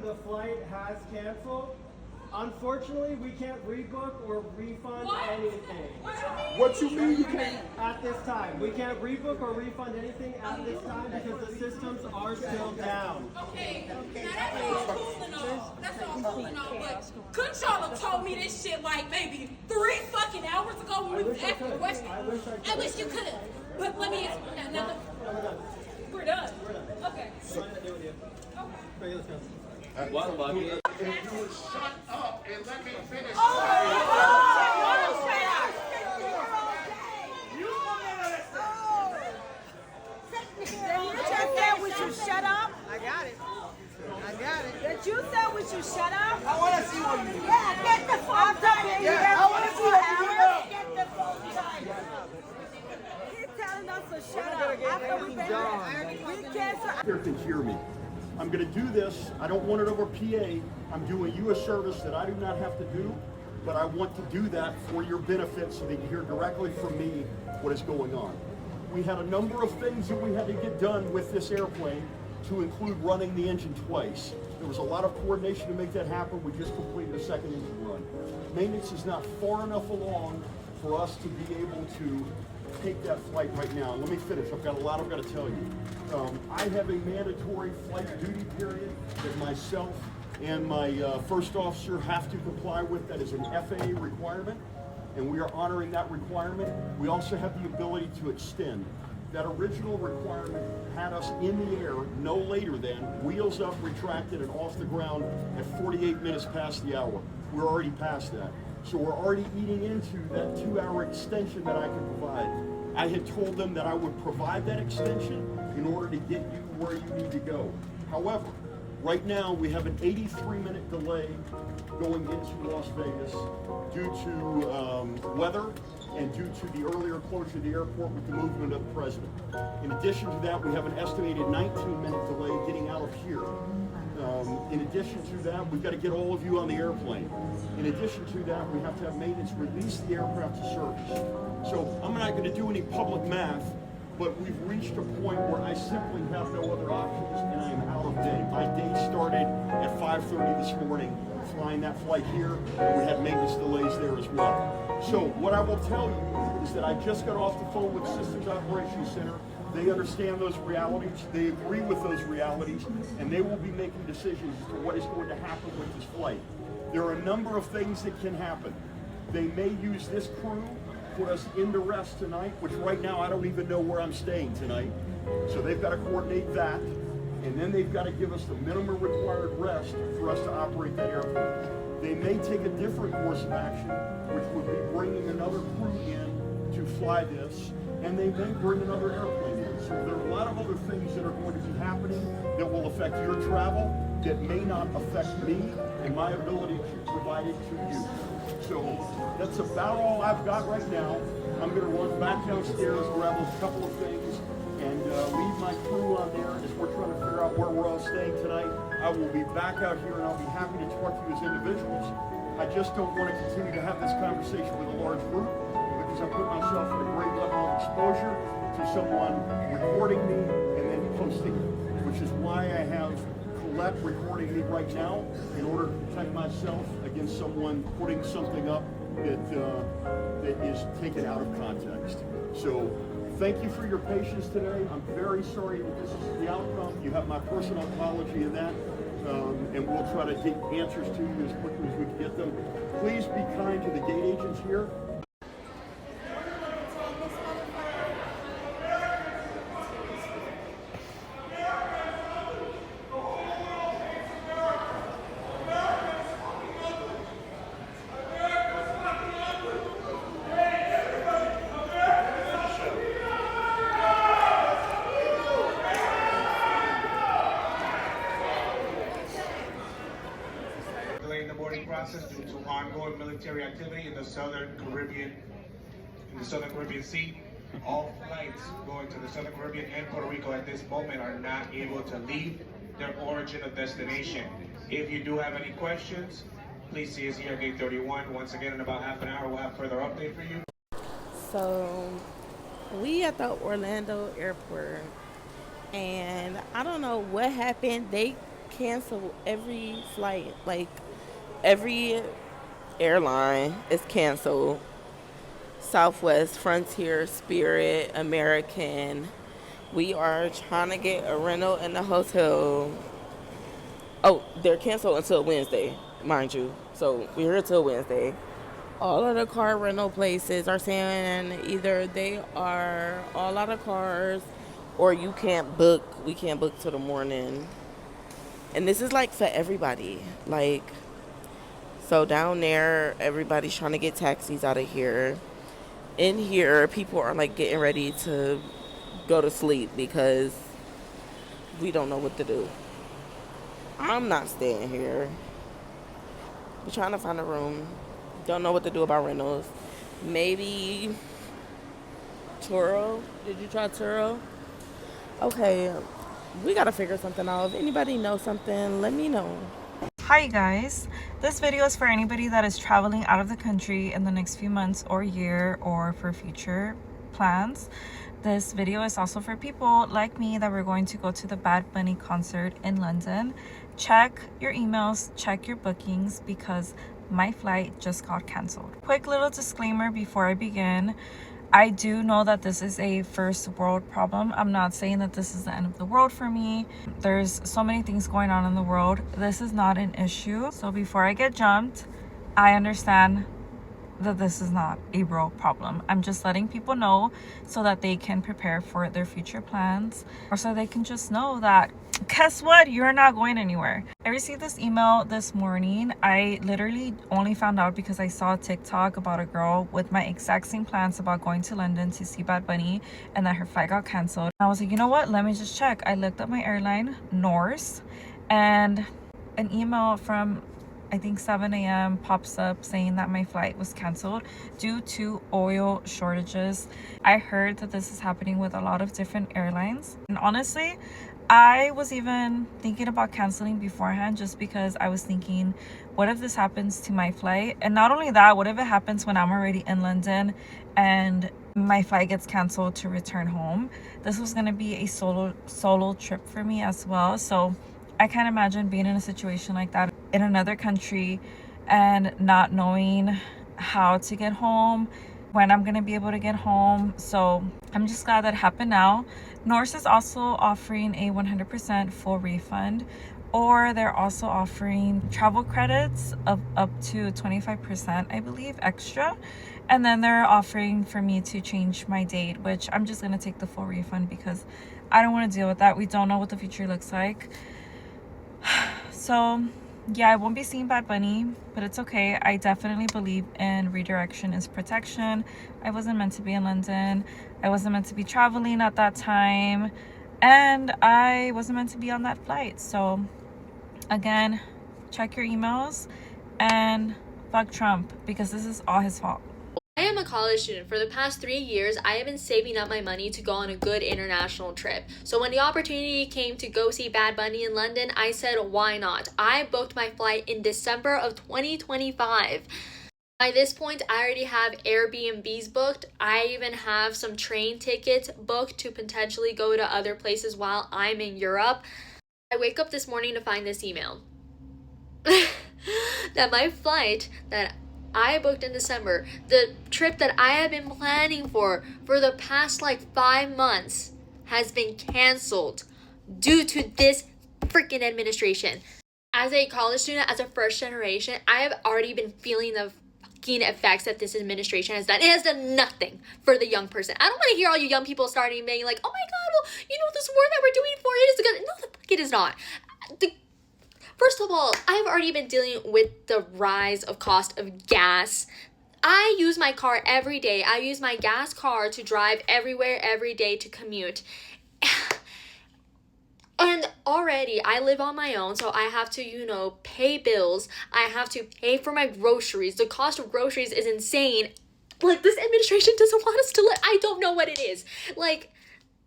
the flight has canceled. Unfortunately, we can't rebook or refund anything. What you mean you can't? At this time, we can't rebook or refund anything at this time because the systems are still down. Okay, now that's all cool and all. That's all cool and all, but couldn't y'all have told me this shit like maybe 3 fucking hours ago when we was asking the question? I wish you could. But let me explain now. We're done. Okay. What lucky? If you would shut up and let me finish. Shut up. I got it. That you said we should shut up. I want to see what you do. Yeah, get the phone time. Yeah, I want to see what you do. Get the phone time. He's telling us to shut up. After we cancel. Here can hear me. I'm going to do this. I don't want it over PA. I'm doing you a service that I do not have to do, but I want to do that for your benefit so that you hear directly from me what is going on. We had a number of things that we had to get done with this airplane, to include running the engine twice. There was a lot of coordination to make that happen. We just completed a second engine run. Maintenance is not far enough along for us to be able to take that flight right now. Let me finish. I've got a lot I've got to tell you. I have a mandatory flight duty period that myself and my first officer have to comply with. That is an FAA requirement, and we are honoring that requirement. We also have the ability to extend. That original requirement had us in the air no later than wheels up, retracted, and off the ground at 48 minutes past the hour. We're already past that. So we're already eating into that 2-hour extension that I can provide. I had told them that I would provide that extension in order to get you where you need to go. However, right now we have an 83-minute delay going into Las Vegas due to weather and due to the earlier closure of the airport with the movement of the president. In addition to that, we have an estimated 19-minute delay getting out of here. In addition to that, we've got to get all of you on the airplane. In addition to that, we have to have maintenance release the aircraft to service. So I'm not going to do any public math, but we've reached a point where I simply have no other options and I am out of day. My day started at 5:30 this morning, flying that flight here, and we had maintenance delays there as well. So what I will tell you is that I just got off the phone with Systems Operations Center. They understand those realities, they agree with those realities, and they will be making decisions as to what is going to happen with this flight. There are a number of things that can happen. They may use this crew, put us into rest tonight, which right now I don't even know where I'm staying tonight. So they've got to coordinate that, and then they've got to give us the minimum required rest for us to operate that airplane. They may take a different course of action, which would be bringing another crew in to fly this, and they may bring another airplane in. So there are a lot of other things that are going to be happening that will affect your travel, that may not affect me and my ability to provide it to you. So that's about all I've got right now. I'm going to run back downstairs, grab a couple of things, and leave my crew on there as we're trying to figure out where we're all staying tonight. I will be back out here, and I'll be happy to talk to you as individuals. I just don't want to continue to have this conversation with a large group, because I put myself at a great level of exposure to someone recording me and then posting it, which is why I have Colette recording me right now in order to protect myself against someone putting something up that is taken out of context. So thank you for your patience today. I'm very sorry that this is the outcome. You have my personal apology in that, and we'll try to get answers to you as quickly as we can get them. Please be kind to the gate agents here. Process due to ongoing military activity in the Southern Caribbean, Sea. All flights going to the Southern Caribbean and Puerto Rico at this moment are not able to leave their origin or destination. If you do have any questions, please see us here at Gate 31. Once again, in about half an hour, we'll have further update for you. So we at the Orlando airport, and I don't know what happened. They cancel every flight. Like, every airline is canceled. Southwest, Frontier, Spirit, American. We are trying to get a rental in the hotel. Oh, they're canceled until Wednesday, mind you. So we're here till Wednesday. All of the car rental places are saying either they are all out of cars or you can't book. We can't book till the morning. And this is like for everybody. Like, so down there, everybody's trying to get taxis out of here. In here, people are like getting ready to go to sleep because we don't know what to do. I'm not staying here. We're trying to find a room. Don't know what to do about rentals. Maybe Turo. Did you try Turo? Okay, we gotta figure something out. If anybody knows something, let me know. Hi guys, this video is for anybody that is traveling out of the country in the next few months or year or for future plans. This video is also for people like me that we're going to go to the Bad Bunny concert in London. Check your emails, check your bookings because my flight just got canceled. Quick little disclaimer before I begin. I do know that this is a first world problem. I'm not saying that this is the end of the world for me. There's so many things going on in the world. This is not an issue. So before I get jumped, I understand that this is not a real problem. I'm just letting people know so that they can prepare for their future plans, or so they can just know that, guess what, you're not going anywhere. I received this email this morning. I literally only found out because I saw a TikTok about a girl with my exact same plans about going to London to see Bad Bunny and that her flight got canceled. I was like, you know what, let me just check. I looked up my airline, Norse, and an email from I think 7 a.m. pops up saying that my flight was canceled due to oil shortages. I heard that this is happening with a lot of different airlines. And honestly, I was even thinking about canceling beforehand just because I was thinking, what if this happens to my flight? And not only that, what if it happens when I'm already in London and my flight gets canceled to return home? This was going to be a solo trip for me as well. So I can't imagine being in a situation like that in another country and not knowing how to get home, when I'm gonna be able to get home. So I'm just glad that happened now. Norse is also offering a 100% full refund, or they're also offering travel credits of up to 25%, I believe, extra. And then they're offering for me to change my date, which I'm just gonna take the full refund because I don't want to deal with that. We don't know what the future looks like. So yeah, I won't be seeing Bad Bunny, but it's okay. I definitely believe in redirection is protection. I wasn't meant to be in London. I wasn't meant to be traveling at that time, and I wasn't meant to be on that flight. So again, check your emails and fuck Trump because this is all his fault. I am a college student. For the past 3 years, I have been saving up my money to go on a good international trip. So when the opportunity came to go see Bad Bunny in London, I said, why not? I booked my flight in December of 2025. By this point, I already have Airbnbs booked. I even have some train tickets booked to potentially go to other places while I'm in Europe. I wake up this morning to find this email. That my flight that I booked in December, the trip that I have been planning for the past like 5 months, has been canceled due to this freaking administration. As a college student, as a first generation, I have already been feeling the fucking effects that this administration has done. It has done nothing for the young person. I don't want to hear all you young people starting being like, oh my god, well, you know, this war that we're doing for it is good. No, the fuck it is not. First of all, I've already been dealing with the rise of cost of gas. I use my car every day. I use my gas car to drive everywhere every day to commute. And already I live on my own, so I have to, you know, pay bills. I have to pay for my groceries. The cost of groceries is insane. Like, this administration doesn't want us to live. I don't know what it is. Like,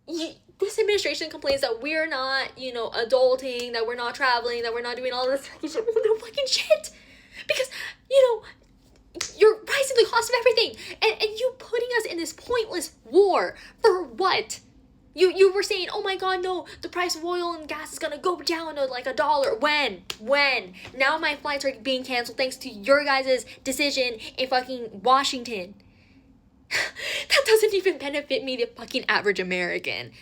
this administration complains that we're not, you know, adulting, that we're not traveling, that we're not doing all this fucking shit. No fucking shit. Because, you know, you're rising the cost of everything. And you putting us in this pointless war for what? You were saying, oh my god, no, the price of oil and gas is gonna go down to like $1. When? Now my flights are being canceled thanks to your guys' decision in fucking Washington. That doesn't even benefit me, the fucking average American.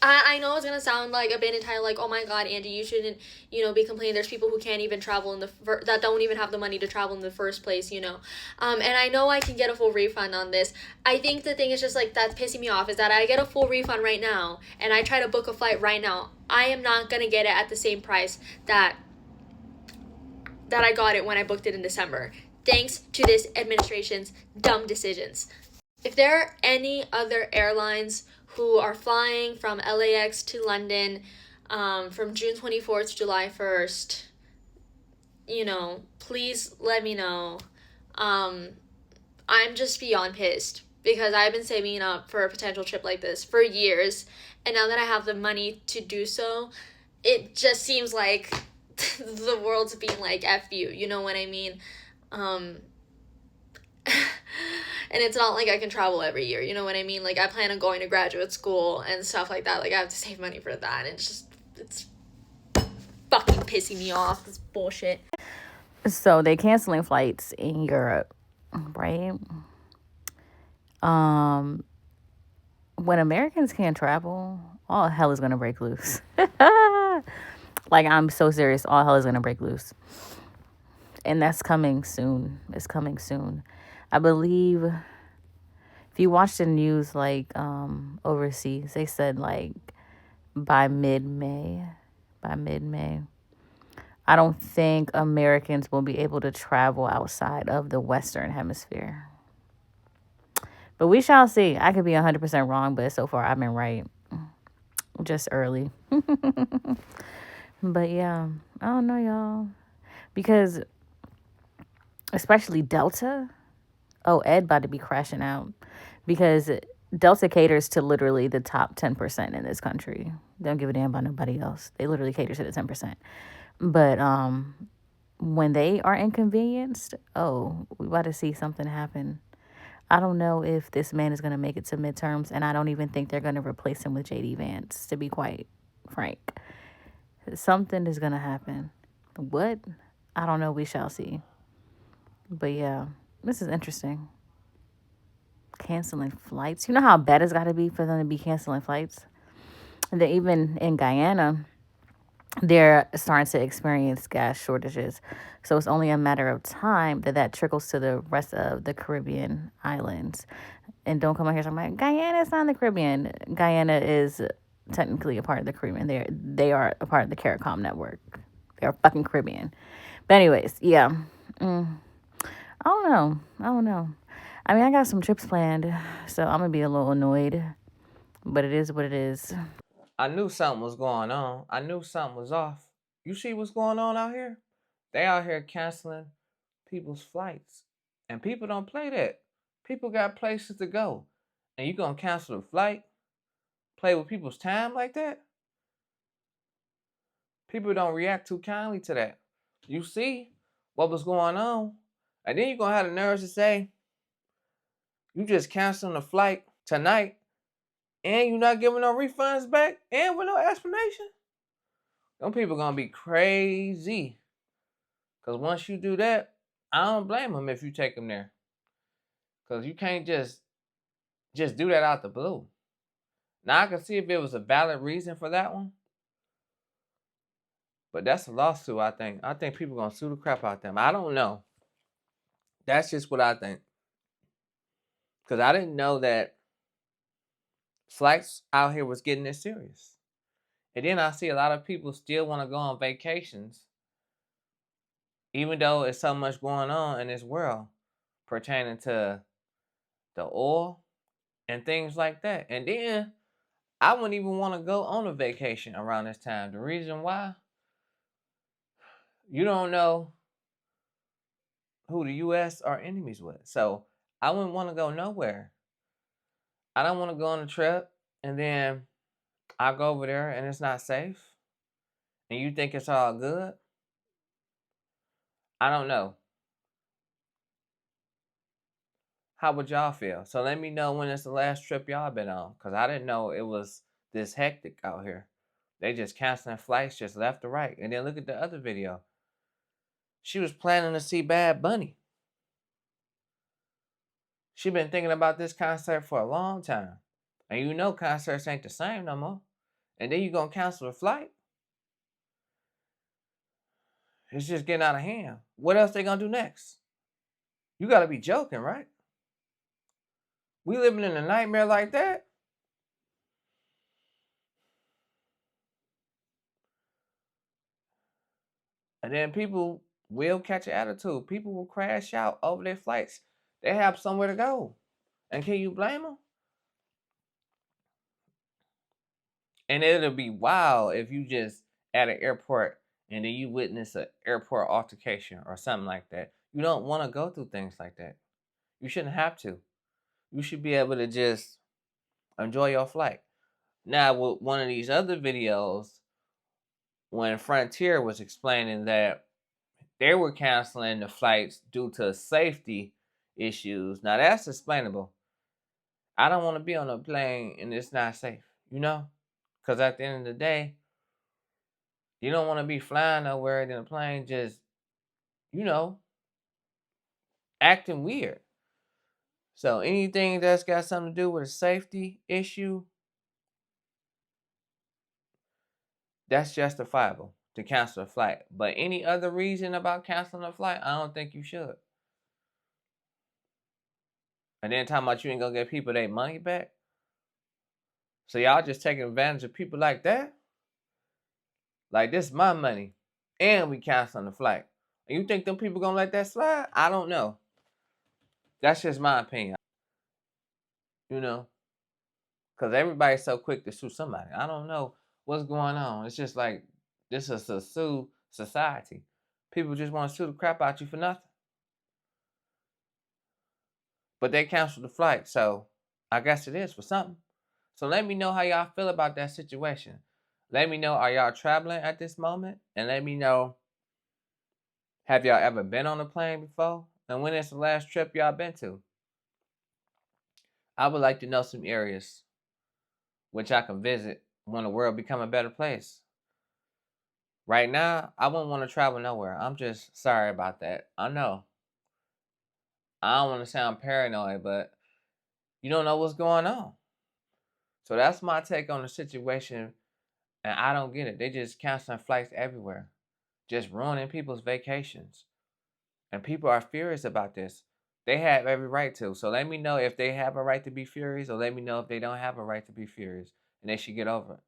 I know it's gonna sound like a bit entitled, like, oh my god, Andy, you shouldn't, be complaining. There's people who can't even travel that don't even have the money to travel in the first place, and I know I can get a full refund on this. I think the thing is just like that's pissing me off is that I get a full refund right now, and I try to book a flight right now. I am not gonna get it at the same price that I got it when I booked it in December, thanks to this administration's dumb decisions. If there are any other airlines who are flying from LAX to London from June 24th to July 1st, please let me know. I'm just beyond pissed because I've been saving up for a potential trip like this for years, and now that I have the money to do so, it just seems like the world's being like, F you, you know what I mean? And it's not like I can travel every year, you know what I mean? Like, I plan on going to graduate school and stuff like that. Like, I have to save money for that. And it's fucking pissing me off. This bullshit. So they canceling flights in Europe, right? When Americans can't travel, all hell is gonna break loose. Like, I'm so serious. All hell is gonna break loose. And that's coming soon. It's coming soon. I believe if you watch the news, like, overseas, they said, like, by mid-May, I don't think Americans will be able to travel outside of the Western Hemisphere. But we shall see. I could be 100% wrong, but so far I've been right. Just early. But yeah, I don't know, y'all. Because especially Delta. Oh, Ed about to be crashing out. Because Delta caters to literally the top 10% in this country. They don't give a damn about nobody else. They literally cater to the 10%. But when they are inconvenienced, oh, we about to see something happen. I don't know if this man is going to make it to midterms, and I don't even think they're going to replace him with J.D. Vance, to be quite frank. Something is going to happen. What? I don't know. We shall see. But yeah, this is interesting. Canceling flights. You know how bad it's got to be for them to be canceling flights? And then even in Guyana, they're starting to experience gas shortages. So it's only a matter of time that trickles to the rest of the Caribbean islands. And don't come out here talking about Guyana is not in the Caribbean. Guyana is technically a part of the Caribbean. They are a part of the CARICOM network. They're fucking Caribbean. But anyways, yeah. I don't know. I mean, I got some trips planned, so I'm going to be a little annoyed. But it is what it is. I knew something was going on. I knew something was off. You see what's going on out here? They out here canceling people's flights. And people don't play that. People got places to go. And you gonna cancel a flight? Play with people's time like that? People don't react too kindly to that. You see what was going on. And then you're gonna have the nerves to say, you just canceling a flight tonight and you're not giving no refunds back and with no explanation? Them people gonna be crazy. Because once you do that, I don't blame them if you take them there. Because you can't just do that out the blue. Now, I can see if it was a valid reason for that one. But that's a lawsuit, I think. I think people going to sue the crap out of them. I don't know. That's just what I think. Because I didn't know that flights out here was getting this serious. And then I see a lot of people still want to go on vacations, even though there's so much going on in this world pertaining to the oil and things like that. And then I wouldn't even want to go on a vacation around this time. The reason why? You don't know who the U.S. are enemies with. So I wouldn't want to go nowhere. I don't want to go on a trip and then I go over there and it's not safe. And you think it's all good? I don't know. how would y'all feel? So let me know when it's the last trip y'all been on, because I didn't know it was this hectic out here. They just canceling flights just left to right. And then look at the other video. She was planning to see Bad Bunny. She been thinking about this concert for a long time. And you know concerts ain't the same no more. And then you gonna cancel the flight? It's just getting out of hand. What else they gonna do next? You gotta be joking, right? We living in a nightmare like that? And then people will catch an attitude. People will crash out over their flights. They have somewhere to go. And can you blame them? And it'll be wild if you just at an airport and then you witness an airport altercation or something like that. You don't want to go through things like that. You shouldn't have to. You should be able to just enjoy your flight. Now, with one of these other videos, when Frontier was explaining that they were canceling the flights due to safety issues. Now, that's explainable. I don't want to be on a plane and it's not safe, you know? Because at the end of the day, you don't want to be flying nowhere in a plane just, you know, acting weird. So anything that's got something to do with a safety issue, that's justifiable to cancel a flight. But any other reason about canceling a flight, I don't think you should. And then talking about you ain't gonna get people their money back. So y'all just taking advantage of people like that? Like, this is my money. And we canceling the flight. And you think them people gonna let that slide? I don't know. That's just my opinion. You know? Because everybody's so quick to sue somebody. I don't know what's going on. It's just like, this is a sue society. People just want to sue the crap out you for nothing. But they canceled the flight, so I guess it is for something. So let me know how y'all feel about that situation. Let me know, are y'all traveling at this moment? And let me know, have y'all ever been on a plane before? And when is the last trip y'all been to? I would like to know some areas which I can visit when the world become a better place. Right now, I wouldn't want to travel nowhere. I'm just sorry about that. I know. I don't want to sound paranoid, but you don't know what's going on. So that's my take on the situation, and I don't get it. They just canceling flights everywhere, just ruining people's vacations. And people are furious about this. They have every right to. So let me know if they have a right to be furious, or let me know if they don't have a right to be furious, and they should get over it.